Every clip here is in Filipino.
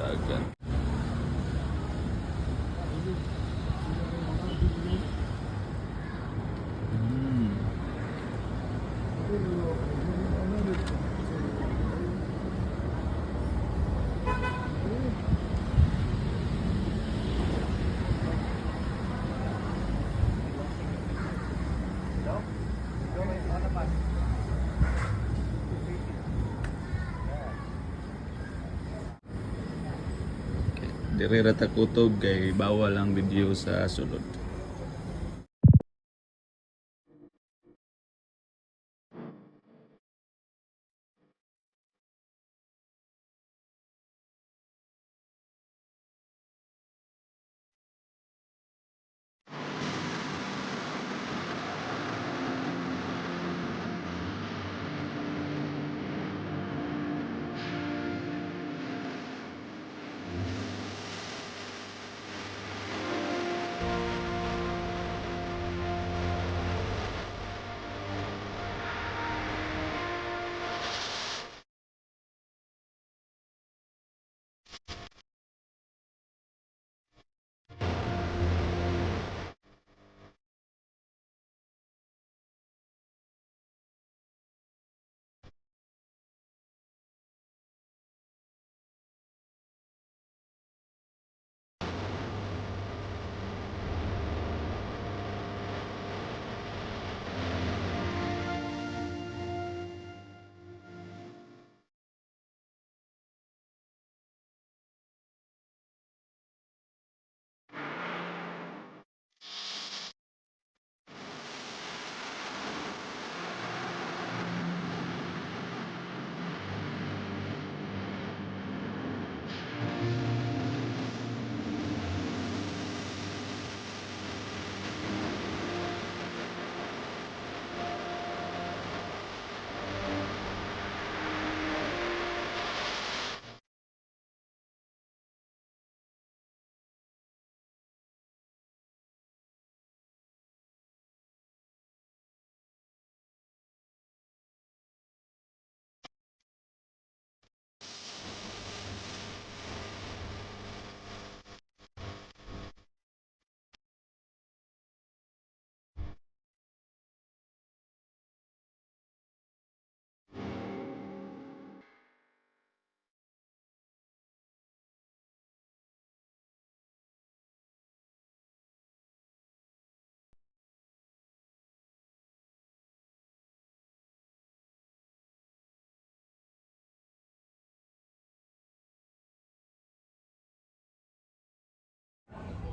dagat. Diri ra ta kutog kay bawal ang video sa sulod.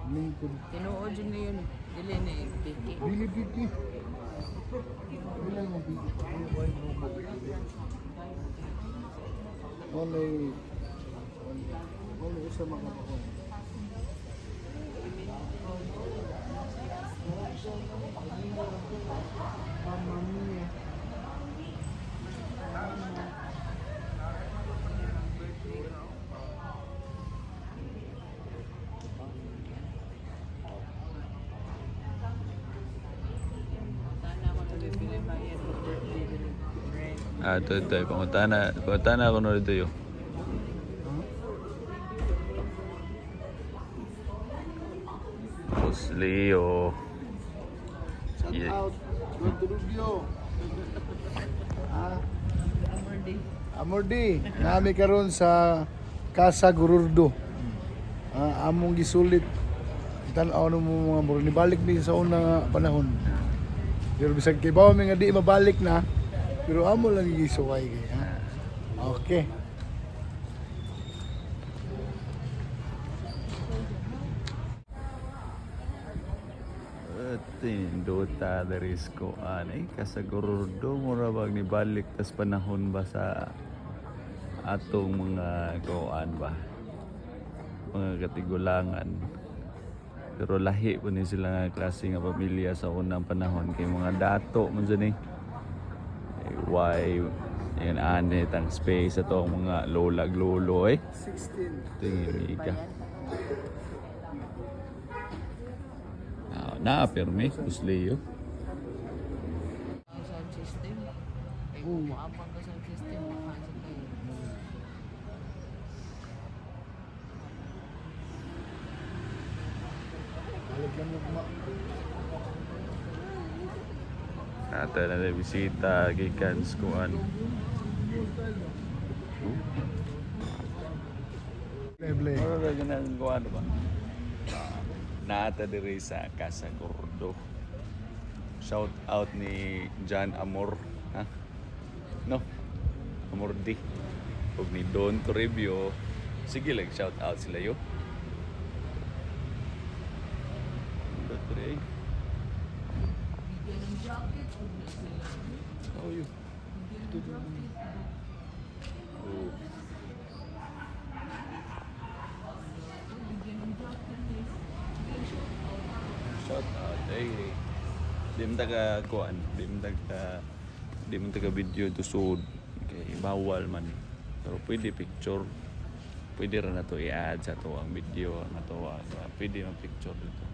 Tinuod yun na yun. Dili na yung piki. Bili-bili. Bilang mo bili. Wala isa mga bakon. Mamma mia. Ito. Pangunta na ako na dito yun. Tapos Leo. Shout out. Gorordo. Amordi. Nami karon sa Casa Gorordo. Among gisulit. Tan-aw mo mga muro ni balik ni sa unang panahon. Pero bisag kay bawo nga di mabalik na. Pero amo lang gisuway kay ha. Okay. Tindota dari ko anay Casa Gorordo mura bag ni balik tas panahon ba sa atong mga kuan ba mga katigulangan. Pero lahi po ni sila nga klase nga pamilya sa unang panahon kay mga dato man dyan why yan ane tang space ato ang mga lolag lolo 16. tingin ka na-perme Kusleo Ang sound system. Ay, kumaabang ka sound system. Makasok kayo. Balik lang yung Ato na bisita gikan sa kuan. Play. Ano ba ganang kuan ba? Naata diri sa Casa Gorordo. Shout out ni John Amor, ha? No. Amor D. Ug ni Don Toribio. Sige lang shout out sila yo. Dre. Oh, yun. Oh. Shout out. Di mo taga kuan, di mo taga video to sud kay bawal man. Pero pwede picture. Pwede ra na to i-add sa to ang video na to. Pwede ang picture dito.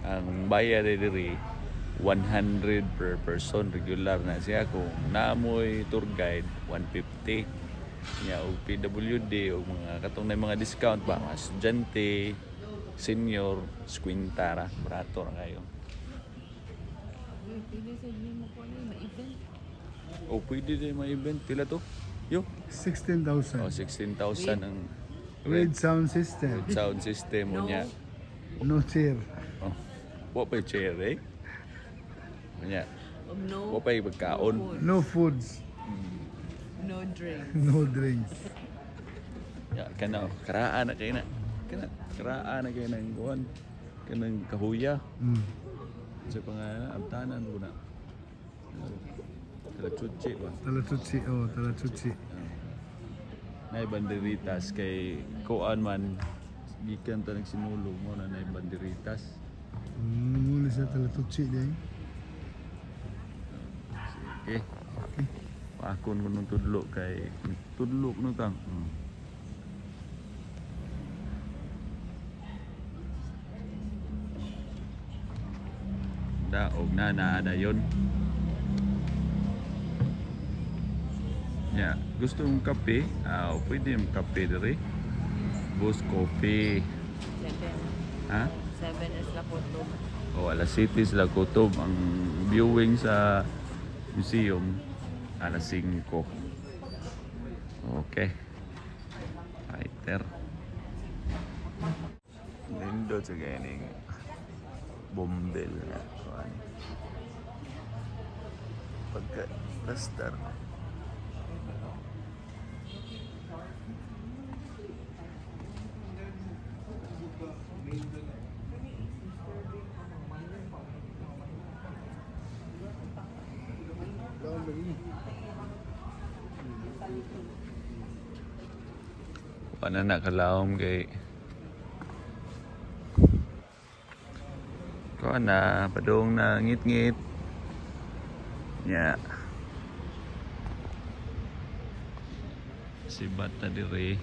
Ang bayad diri 100 per person regular na siya. Kung naamoy tour guide 150 niya og PWD o mga katong na mga discount ba mga estudyante, senior, squintara, barato na kayo. Pwede sa inyo mo ko ano, ma-event. O pwede din mga event pila to? Yo. 16,000. 16,000 ang With sound system. with sound system mo No. niya. No chair. Oh. Wa pa chair eh. Nya. Wa No, pa pagkaon. No foods. no drink. No drinks. Ya kana karaan na kay na. Karaan na kay nang kuan. Kanang kahuya. Sa pangalan abtanan ko na. Talachuchi ba? Talatutsi. Oh, talatutsi. Nay banderitas kay kuan man gikan ta nagsinulog mo na nay banderitas. Muli sa talatutsi din. Sige. Pakon ko nung tudlo kay tudlo no tang. Daog na naada yun. Ya, gusto mong kape? Pwede mong kape diri. Bus coffee. 7. Ha? 7 is la photo. O alas 7 sila kutob. Ang viewing sa museum alas 5. Okay. Fighter. Nindot sa ganing bombel na kuan. Pagka plaster. Paano na kalawom kay ko na padung na ngit-ngit nya si bata diri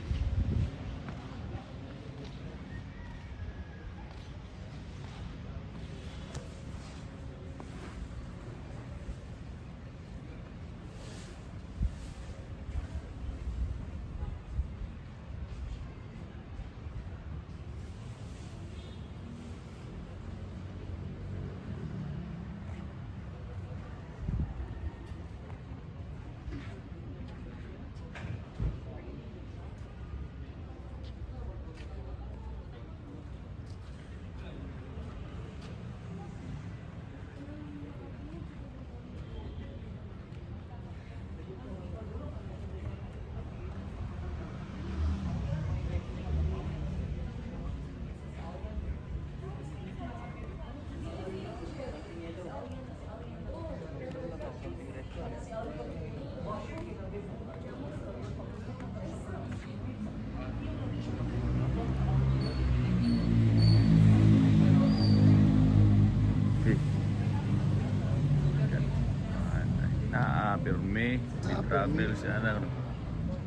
Pirme, BTravels ano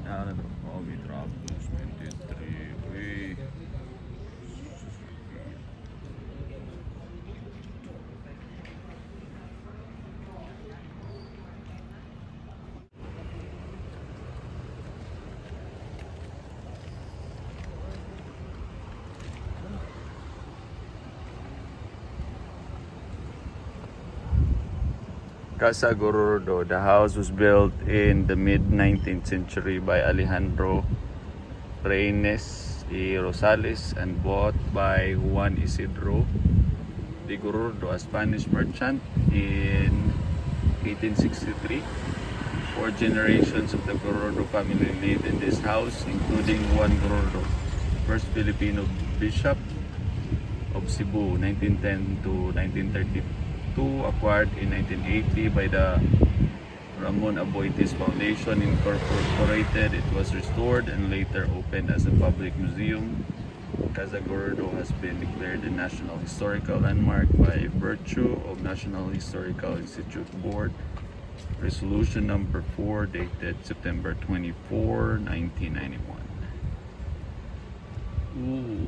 na to? Oh, BTravels23. Uy. Casa Gorordo. The house was built in the mid-19th century by Alejandro Reynes y Rosales and bought by Juan Isidro de Gorordo, a Spanish merchant, in 1863. 4 generations of the Gorordo family lived in this house, including Juan Gorordo, first Filipino bishop of Cebu, 1910 to 1932, acquired in 1980 by the Ramon Aboitiz Foundation Incorporated. It was restored and later opened as a public museum. Casa Gorordo has been declared a National Historical Landmark by virtue of National Historical Institute Board Resolution number 4 dated September 24, 1991. Ooh.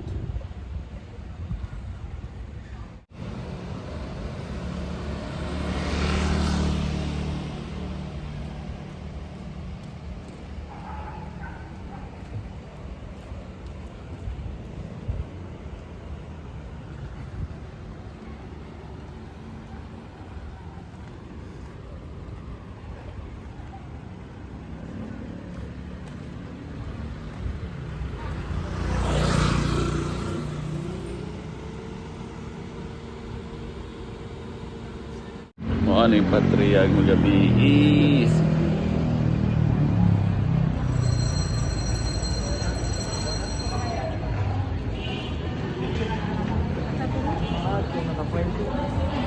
Mo ano yung patriyag mo gabi is Nakakwento.